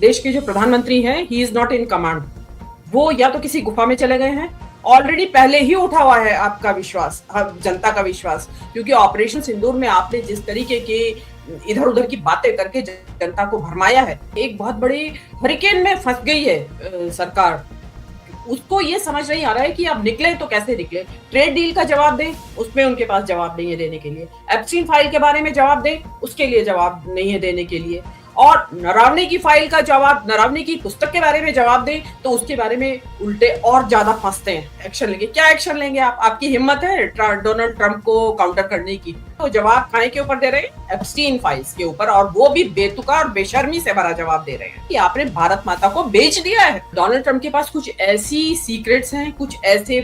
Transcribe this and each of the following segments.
देश के जो प्रधानमंत्री हैं, he is not in command. वो या तो किसी गुफा में चले गए हैं, ऑलरेडी पहले ही उठा हुआ है आपका विश्वास, जनता का विश्वास, क्योंकि ऑपरेशन सिंदूर में आपने जिस तरीके के इधर उधर की बातें करके जनता को भरमाया है, एक बहुत बड़ी हरिकेन में फंस गई है सरकार। उसको ये समझ नहीं आ रहा है कि अब निकले तो कैसे निकले। ट्रेड डील का जवाब दें, उसमें उनके पास जवाब नहीं है देने के लिए। एप्स्टीन फाइल के बारे में जवाब दें, उसके लिए जवाब नहीं है देने के लिए। और नरावने की फाइल का जवाब, नरावने की पुस्तक के बारे में जवाब दें तो उसके बारे में उल्टे और ज्यादा फंसते हैं। एक्शन लेंगे, क्या एक्शन लेंगे आप? आपकी हिम्मत है डोनाल्ड ट्रंप को काउंटर करने की? तो जवाब खाने के ऊपर दे रहे हैं, एप्स्टीन फाइल्स के ऊपर, और वो भी बेतुका और बेशर्मी से भरा जवाब दे रहे हैं कि आपने भारत माता को बेच दिया है। डोनाल्ड ट्रंप के पास कुछ ऐसी सीक्रेट्स हैं, कुछ ऐसे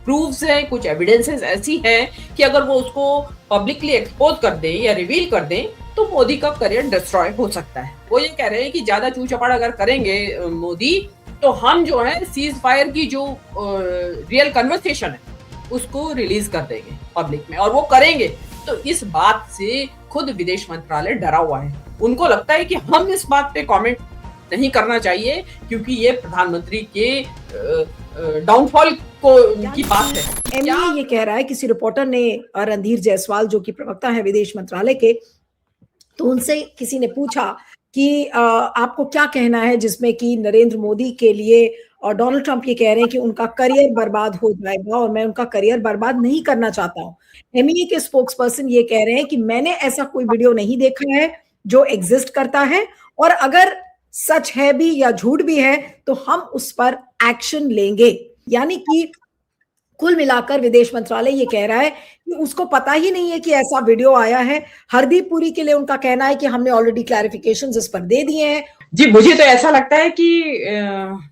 प्रूफ्स हैं, कुछ एविडेंसेस ऐसी हैं कि अगर वो उसको पब्लिकली एक्सपोज कर दें या रिवील कर दें तो मोदी का करियर डिस्ट्रॉय हो सकता है। वो ये कह रहे हैं कि ज्यादा चू चपाड़ अगर करेंगे मोदी, तो हम जो है सीज फायर की जो रियल कन्वर्सेशन है उसको रिलीज कर देंगे पब्लिक में, और वो करेंगे। तो इस बात से खुद विदेश मंत्रालय डरा हुआ है। उनको लगता है कि हम इस बात पे कमेंट नहीं करना चाहिए क्योंकि ये प्रधानमंत्री के डाउनफॉल को की बात है। एमईए ये कह रहा है, किसी रिपोर्टर ने, रणधीर जायसवाल जो कि प्रवक्ता है विदेश मंत्रालय के, तो उनसे किसी ने पूछा कि आपको क्या कहना है जिसमें कि नरेंद्र मोदी के लिए और डोनाल्ड ट्रंप ये कह रहे हैं कि उनका करियर बर्बाद हो जाएगा, और मैं उनका करियर बर्बाद नहीं करना चाहता हूँ। एमईए के स्पोक्स पर्सन ये कह रहे हैं कि मैंने ऐसा कोई वीडियो नहीं देखा है जो एग्जिस्ट करता है, और अगर सच है भी या झूठ भी है तो हम उस पर एक्शन लेंगे। यानी कि कुल मिलाकर विदेश मंत्रालय ये कह रहा है कि उसको पता ही नहीं है कि ऐसा वीडियो आया है। हरदीप पुरी के लिए उनका कहना है कि हमने ऑलरेडी क्लैरिफिकेशंस इस पर दे दिए हैं। जी, मुझे तो ऐसा लगता है कि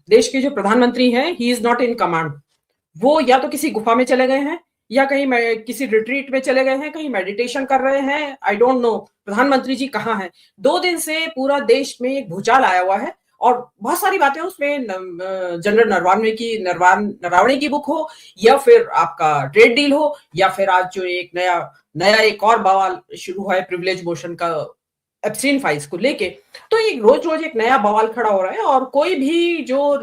देश के जो प्रधानमंत्री हैं, he is not in command. वो या तो किसी गुफा में चले गए हैं या कहीं किसी रिट्रीट में चले गए हैं, कहीं मेडिटेशन कर रहे हैं। आई डोंट नो प्रधानमंत्री जी कहाँ हैं। 2 दिन से पूरा देश में एक भूचाल आया हुआ है और बहुत सारी बातें उसमें, जनरल नरवाणे की बुक हो, या फिर आपका ट्रेड डील हो, या फिर आज जो एक नया एक और बवाल शुरू हुआ है प्रिविलेज मोशन का एप्स्टीन फाइल्स को लेके। तो एक रोज एक नया बवाल खड़ा हो रहा है और कोई भी जो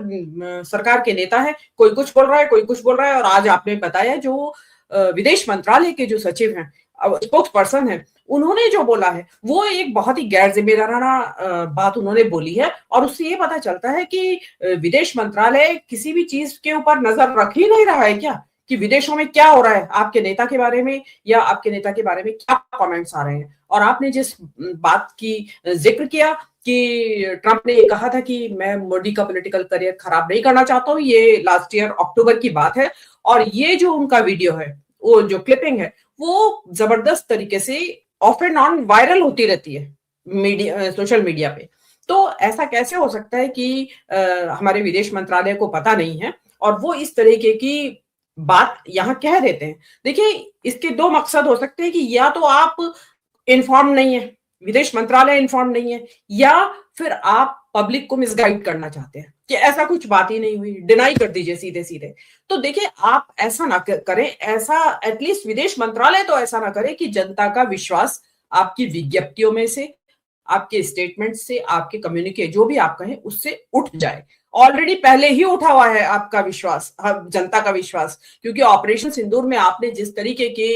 सरकार के नेता है, कोई कुछ बोल रहा है, कोई कुछ बोल रहा है। और आज आपने बताया जो विदेश मंत्रालय के जो सचिव हैं, स्पोक्स पर्सन है, उन्होंने जो बोला है वो एक बहुत ही गैर जिम्मेदाराना बात उन्होंने बोली है। और उससे ये पता चलता है कि विदेश मंत्रालय किसी भी चीज के ऊपर नजर रख ही नहीं रहा है क्या, कि विदेशों में क्या हो रहा है, आपके नेता के बारे में या आपके नेता के बारे में क्या कमेंट्स आ रहे हैं। और आपने जिस बात की जिक्र किया कि ट्रंप ने ये कहा था कि मैं मोदी का पॉलिटिकल करियर खराब नहीं करना चाहता हूँ, ये लास्ट ईयर अक्टूबर की बात है। और ये जो उनका वीडियो है, वो जो क्लिपिंग है, वो जबरदस्त तरीके से ऑफ एंड ऑन वायरल होती रहती है मीडिया, सोशल मीडिया पे। तो ऐसा कैसे हो सकता है कि हमारे विदेश मंत्रालय को पता नहीं है और वो इस तरीके की बात यहाँ कह देते हैं। देखिए, इसके 2 मकसद हो सकते हैं कि या तो आप इन्फॉर्म नहीं है, विदेश मंत्रालय इन्फॉर्म नहीं है, या फिर आप पब्लिक को मिसगाइड करना चाहते हैं कि ऐसा कुछ बात ही नहीं हुई, डिनाई कर दीजिए सीधे सीधे। तो देखिए, आप ऐसा ना करें, ऐसा एटलीस्ट विदेश मंत्रालय तो ऐसा ना करे कि जनता का विश्वास आपकी विज्ञप्तियों में से, आपके स्टेटमेंट से, आपके कम्युनिके जो भी आप कहें उससे उठ जाए। ऑलरेडी पहले ही उठा हुआ है आपका विश्वास, जनता का विश्वास, क्योंकि ऑपरेशन सिंदूर में आपने जिस तरीके के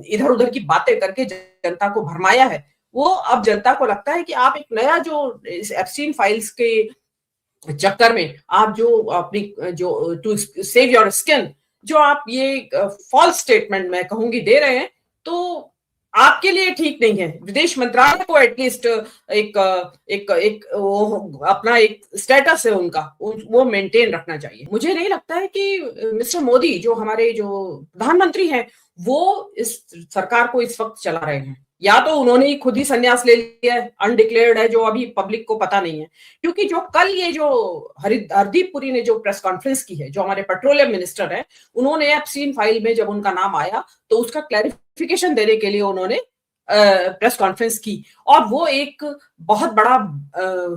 इधर उधर की बातें करके जनता को भरमाया है, वो अब जनता को लगता है कि आप एक नया जो एप्स्टीन फाइल्स के चक्कर में आप जो अपनी जो टू सेव योर स्किन, जो आप ये फॉल्स स्टेटमेंट मैं कहूंगी दे रहे हैं, तो आपके लिए ठीक नहीं है। विदेश मंत्रालय को एटलीस्ट एक एक एक वो अपना एक स्टेटस है उनका, वो मेंटेन रखना चाहिए। मुझे नहीं लगता है कि मिस्टर मोदी जो हमारे जो प्रधानमंत्री हैं, वो इस सरकार को इस वक्त चला रहे हैं। या तो उन्होंने ही खुद ही संन्यास ले लिया है, अनडिक्लेयर्ड है, जो अभी पब्लिक को पता नहीं है। क्योंकि जो कल ये जो हरदीप पुरी ने जो प्रेस कॉन्फ्रेंस की है, जो हमारे पेट्रोलियम मिनिस्टर है, उन्होंने एप्स्टीन फाइल में जब उनका नाम आया तो उसका क्लैरिफिकेशन देने के लिए उन्होंने प्रेस कॉन्फ्रेंस की, और वो एक बहुत बड़ा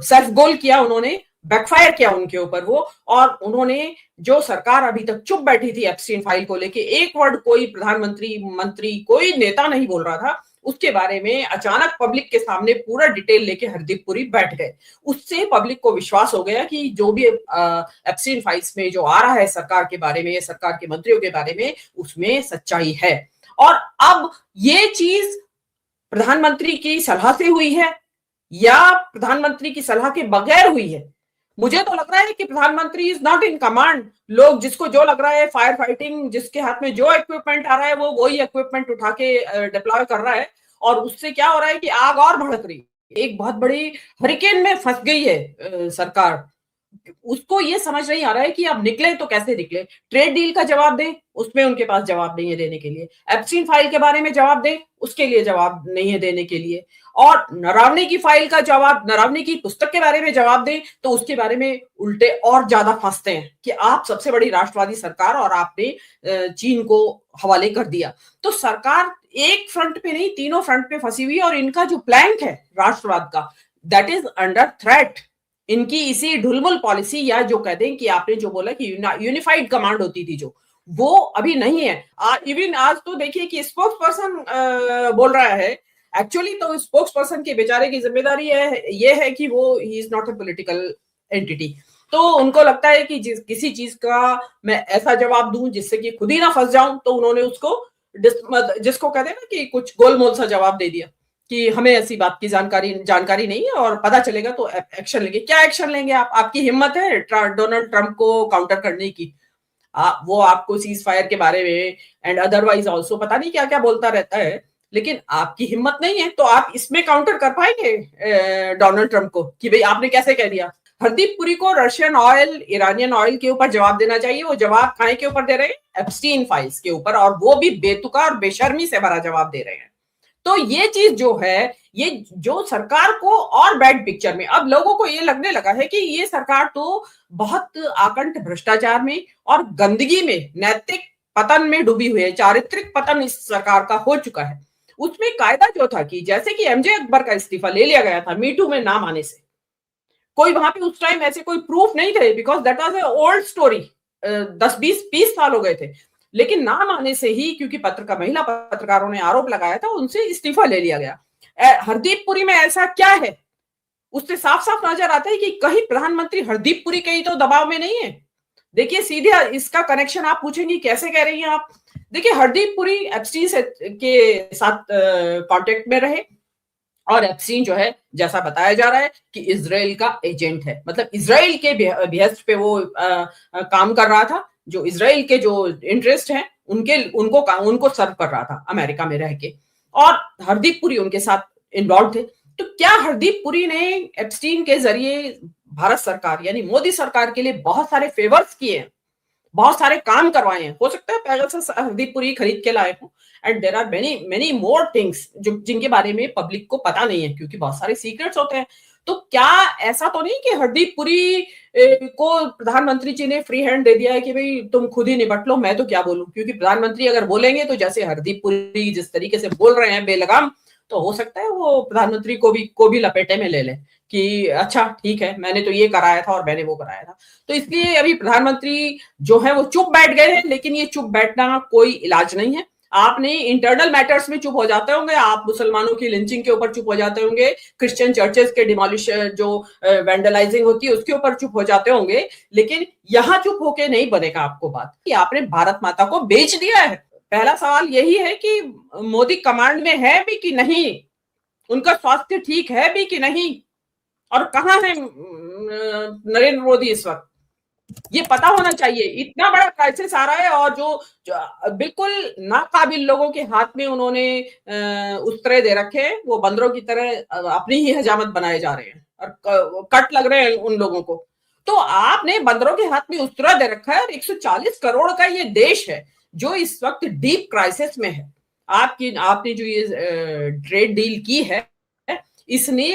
सेल्फ गोल किया उन्होंने, बैकफायर किया उनके ऊपर वो। और उन्होंने जो सरकार अभी तक चुप बैठी थी एप्स्टीन फाइल को लेके, एक वर्ड कोई प्रधानमंत्री, मंत्री, कोई नेता नहीं बोल रहा था, उसके बारे में अचानक पब्लिक के सामने पूरा डिटेल लेके हरदीप पुरी बैठ गए। उससे पब्लिक को विश्वास हो गया कि जो भी एप्स्टीन फाइल्स में जो आ रहा है सरकार के बारे में, सरकार के मंत्रियों के बारे में, उसमें सच्चाई है। और अब ये चीज प्रधानमंत्री की सलाह से हुई है या प्रधानमंत्री की सलाह के बगैर हुई है? मुझे तो लग रहा है कि प्रधानमंत्री इज नॉट इन कमांड। लोग जिसको जो लग रहा है, फायर फाइटिंग, जिसके हाथ में जो इक्विपमेंट आ रहा है वो वही इक्विपमेंट उठा के डिप्लॉय कर रहा है, और उससे क्या हो रहा है कि आग और भड़क रही है। एक बहुत बड़ी हरिकेन में फंस गई है सरकार। उसको ये समझ नहीं आ रहा है कि अब निकले तो कैसे निकले। ट्रेड डील का जवाब दें, उसमें उनके पास जवाब नहीं है देने के लिए। एप्स्टीन फाइल के बारे में जवाब दें, उसके लिए जवाब नहीं है देने के लिए। और नरावने की फाइल का जवाब, नरावने की पुस्तक के बारे में जवाब दें तो उसके बारे में उल्टे और ज्यादा फंसते हैं कि आप सबसे बड़ी राष्ट्रवादी सरकार और आपने चीन को हवाले कर दिया। तो सरकार एक फ्रंट पे नहीं, तीनों फ्रंट पे फंसी हुई है, और इनका जो प्लैंक है राष्ट्रवाद का, दैट इज अंडर थ्रेट। इनकी इसी ढुलमुल पॉलिसी, या जो कहते हैं कि आपने जो बोला कि यूनिफाइड कमांड होती थी जो, वो अभी नहीं है। इवन आज तो देखिए कि स्पोक्स पर्सन बोल रहा है, एक्चुअली तो स्पोक्स पर्सन के बेचारे की जिम्मेदारी ये है कि वो he is not a political entity. तो उनको लगता है कि किसी चीज का मैं ऐसा जवाब दूं जिससे कि खुद ही ना फंस जाऊं, तो उन्होंने उसको जिसको कहते हैं ना कि कुछ गोलमोल सा जवाब दे दिया कि हमें ऐसी बात की जानकारी नहीं है, और पता चलेगा तो एक्शन लेंगे। क्या एक्शन लेंगे आप? आपकी हिम्मत है डोनाल्ड ट्रंप को काउंटर करने की? वो आपको सीज फायर के बारे में एंड अदरवाइज ऑल्सो पता नहीं क्या क्या बोलता रहता है, लेकिन आपकी हिम्मत नहीं है। तो आप इसमें काउंटर कर पाएंगे डोनाल्ड ट्रंप को कि भाई आपने कैसे कह दिया? हरदीप पुरी को रशियन ऑयल, ईरानियन ऑयल के ऊपर जवाब देना चाहिए। वो जवाब काहे के ऊपर दे रहे हैं? एप्स्टीन फाइल्स के ऊपर, और वो भी बेतुका और बेशर्मी से भरा जवाब दे रहे हैं। तो ये चीज जो है, ये जो सरकार को और बैड पिक्चर में, अब लोगों को ये लगने लगा है कि ये सरकार तो बहुत आकंठ भ्रष्टाचार में और गंदगी में, नैतिक पतन में डूबी हुई है। चारित्रिक पतन इस सरकार का हो चुका है। उसमें कायदा जो था कि जैसे कि एमजे अकबर का इस्तीफा ले लिया गया था मीटू में नाम आने से, कोई वहां पे उस टाइम ऐसे कोई प्रूफ नहीं थे, because that was a old story, 10-20 साल हो गए थे। लेकिन नाम आने से ही, क्योंकि महिला पत्रकारों ने आरोप लगाया था, उनसे इस्तीफा ले लिया गया। हरदीप पुरी में ऐसा क्या है? उससे साफ साफ नजर आता है कि कहीं प्रधानमंत्री हरदीप पुरी के ही तो दबाव में नहीं है। देखिए सीधे इसका कनेक्शन आप पूछेंगे कैसे कह रही हैं आप? देखिए हरदीप पुरी एप्स्टीन के साथ कांटेक्ट में रहे, और एप्स्टीन जो है, जैसा बताया जा रहा है कि इजराइल का एजेंट है, मतलब इजराइल के behest पे वो काम कर रहा था। जो इजराइल के जो इंटरेस्ट हैं उनको सर्व कर रहा था अमेरिका में रह के, और हरदीप पुरी उनके साथ इन्वॉल्व थे। तो क्या हरदीप पुरी ने एप्स्टीन के जरिए भारत सरकार यानी मोदी सरकार के लिए बहुत सारे फेवर्स किए हैं, बहुत सारे काम करवाए हैं? हो सकता है पेगासस हरदीप पुरी खरीद के लाए हो, and there are many more things जिनके बारे में पब्लिक को पता नहीं है, क्योंकि बहुत सारे सीक्रेट्स होते हैं। तो क्या ऐसा तो नहीं कि हरदीप पुरी को प्रधानमंत्री जी ने फ्री हैंड दे दिया है कि भाई तुम खुद ही निपट लो, मैं तो क्या बोलूं? क्योंकि प्रधानमंत्री अगर बोलेंगे तो जैसे हरदीप पुरी जिस तरीके से बोल रहे हैं बेलगाम, तो हो सकता है वो प्रधानमंत्री को भी लपेटे में ले ले कि अच्छा ठीक है, मैंने तो ये कराया था और मैंने वो कराया था। तो इसलिए अभी प्रधानमंत्री जो है वो चुप बैठ गए हैं, लेकिन ये चुप बैठना कोई इलाज नहीं है। आपने इंटरनल मैटर्स में चुप हो जाते होंगे, आप मुसलमानों की लिंचिंग के ऊपर चुप हो जाते होंगे, क्रिश्चियन चर्चेस के डिमोलिश जो वैंडलाइजिंग होती है उसके ऊपर चुप हो जाते होंगे, लेकिन यहाँ चुप होके नहीं बनेगा आपको बात कि आपने भारत माता को बेच दिया है। पहला सवाल यही है कि मोदी कमांड में है भी कि नहीं, उनका स्वास्थ्य ठीक है भी कि नहीं, और कहाँ है नरेंद्र मोदी इस वक्त, ये पता होना चाहिए। इतना बड़ा क्राइसिस आ रहा है, और जो बिल्कुल नाकाबिल लोगों के हाथ में उन्होंने उस्तरे दे रखे हैं, वो बंदरों की तरह अपनी ही हजामत बनाए जा रहे हैं और कट लग रहे हैं उन लोगों को। तो आपने बंदरों के हाथ में उस्तरा दे रखा है, और 140 करोड़ का ये देश है जो इस वक्त डीप क्राइसिस में है। आपने जो ये ट्रेड डील की है, इसने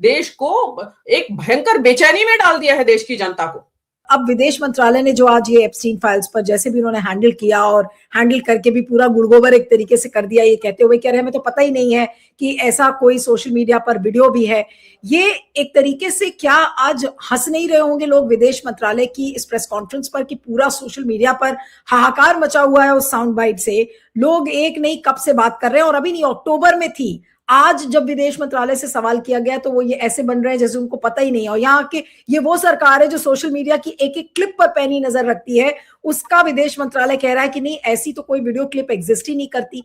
देश को एक भयंकर बेचैनी में डाल दिया है, देश की जनता को। अब विदेश मंत्रालय ने जो आज ये एप्स्टीन फाइल्स पर जैसे भी उन्होंने हैंडल किया, और हैंडल करके भी पूरा गुड़गोबर एक तरीके से कर दिया, ये कहते हुए कह रहे हैं हमें तो पता ही नहीं है कि ऐसा कोई सोशल मीडिया पर वीडियो भी है। ये एक तरीके से क्या आज हंस नहीं रहे होंगे लोग विदेश मंत्रालय की इस प्रेस कॉन्फ्रेंस पर कि पूरा सोशल मीडिया पर हाहाकार मचा हुआ है उस साउंड बाइट से, लोग एक नहीं कब से बात कर रहे हैं, और अभी नहीं अक्टूबर में थी, आज जब विदेश मंत्रालय से सवाल किया गया तो वो ये ऐसे बन रहे हैं जैसे उनको पता ही नहीं है। और यहाँ के ये वो सरकार है जो सोशल मीडिया की एक एक क्लिप पर पैनी नजर रखती है, उसका विदेश मंत्रालय कह रहा है कि नहीं ऐसी तो कोई वीडियो क्लिप एग्जिस्ट ही नहीं करती।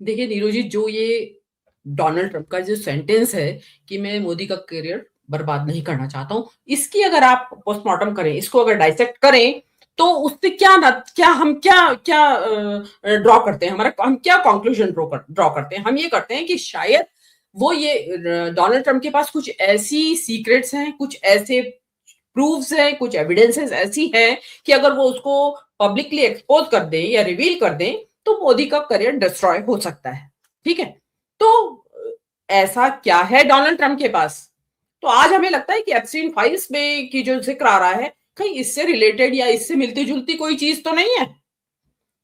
देखिए नीरू जी, जो ये डोनाल्ड ट्रंप का जो सेंटेंस है कि मैं मोदी का करियर बर्बाद नहीं करना चाहता हूं, इसकी अगर आप पोस्टमार्टम करें, इसको अगर डाइसेक्ट करें, तो उससे हम क्या ड्रॉ करते हैं, हम क्या कंक्लूजन ड्रॉ करते हैं। हम ये करते हैं कि शायद वो ये डोनाल्ड ट्रंप के पास कुछ ऐसी सीक्रेट्स हैं, कुछ ऐसे प्रूफ्स हैं, कुछ एविडेंसेस ऐसी हैं कि अगर वो उसको पब्लिकली एक्सपोज कर दें या रिवील कर दें तो मोदी का करियर डिस्ट्रॉय हो सकता है। ठीक है, तो ऐसा क्या है डोनाल्ड ट्रंप के पास? तो आज हमें लगता है कि एप्स्टीन फाइल्स में की जो जिक्र आ रहा है, कहीं इससे रिलेटेड या इससे मिलती जुलती कोई चीज तो नहीं है,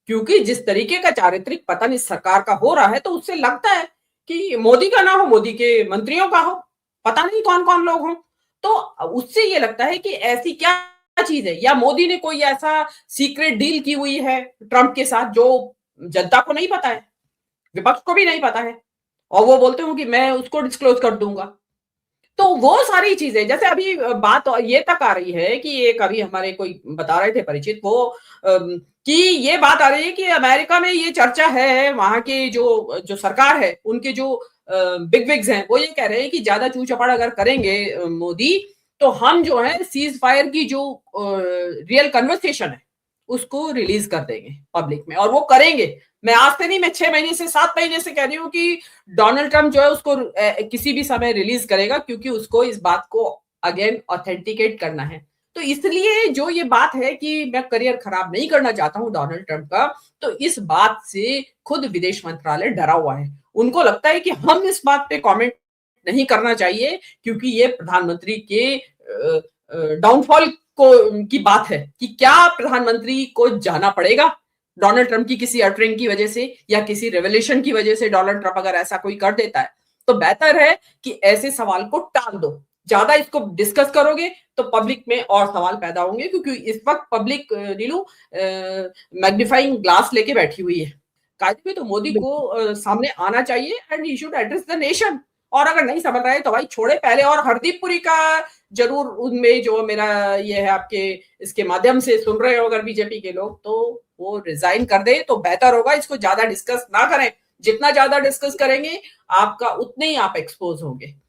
क्योंकि जिस तरीके का चारित्रिक पतन इस सरकार का हो रहा है तो उससे लगता है कि मोदी का ना हो, मोदी के मंत्रियों का हो, पता नहीं कौन कौन लोग हों। तो उससे ये लगता है कि ऐसी क्या चीज है, या मोदी ने कोई ऐसा सीक्रेट डील की हुई है ट्रंप के साथ जो जनता को नहीं पता है, विपक्ष को भी नहीं पता है, और वो बोलते हो कि मैं उसको डिस्क्लोज कर दूंगा। तो वो सारी चीजें, जैसे अभी बात ये तक आ रही है कि एक अभी हमारे कोई बता रहे थे परिचित, वो कि ये बात आ रही है कि अमेरिका में ये चर्चा है, वहां के जो जो सरकार है उनके जो बिग विग्स हैं वो ये कह रहे हैं कि ज्यादा चू चपाड़ अगर करेंगे मोदी, तो हम जो है सीज फायर की जो रियल कन्वर्सेशन है उसको रिलीज कर देंगे पब्लिक में, और वो करेंगे। मैं आज से नहीं, मैं 6 महीने से 7 महीने से कह रही हूँ कि डोनाल्ड ट्रंप जो है उसको किसी भी समय रिलीज करेगा, क्योंकि उसको इस बात को अगेन ऑथेंटिकेट करना है। तो इसलिए जो ये बात है कि मैं करियर खराब नहीं करना चाहता हूं डोनाल्ड ट्रंप का, तो इस बात से खुद विदेश मंत्रालय डरा हुआ है। उनको लगता है कि हम इस बात पे कमेंट नहीं करना चाहिए, क्योंकि ये प्रधानमंत्री के डाउनफॉल की बात है कि क्या प्रधानमंत्री को जाना पड़ेगा डोनाल्ड ट्रंप की किसी अटरिंग की वजह से या किसी रेवलेशन की वजह से। डोनाल्ड ट्रंप अगर ऐसा कोई कर देता है तो बेहतर है कि ऐसे सवाल को टाल दो। ज्यादा इसको डिस्कस करोगे तो पब्लिक में और सवाल पैदा होंगे, क्योंकि इस वक्त पब्लिक नीलू मैग्नीफाइंग ग्लास लेके बैठी हुई है। कायदे में तो मोदी को सामने आना चाहिए and he should address the nation. और अगर नहीं समझ रहा है तो भाई छोड़े पहले, और हरदीप पुरी का जरूर उनमें जो मेरा ये है, आपके इसके माध्यम से सुन रहे हो अगर बीजेपी के लोग, तो वो रिजाइन कर दे तो बेहतर होगा। इसको ज्यादा डिस्कस ना करें, जितना ज्यादा डिस्कस करेंगे आपका उतने ही आप एक्सपोज होंगे।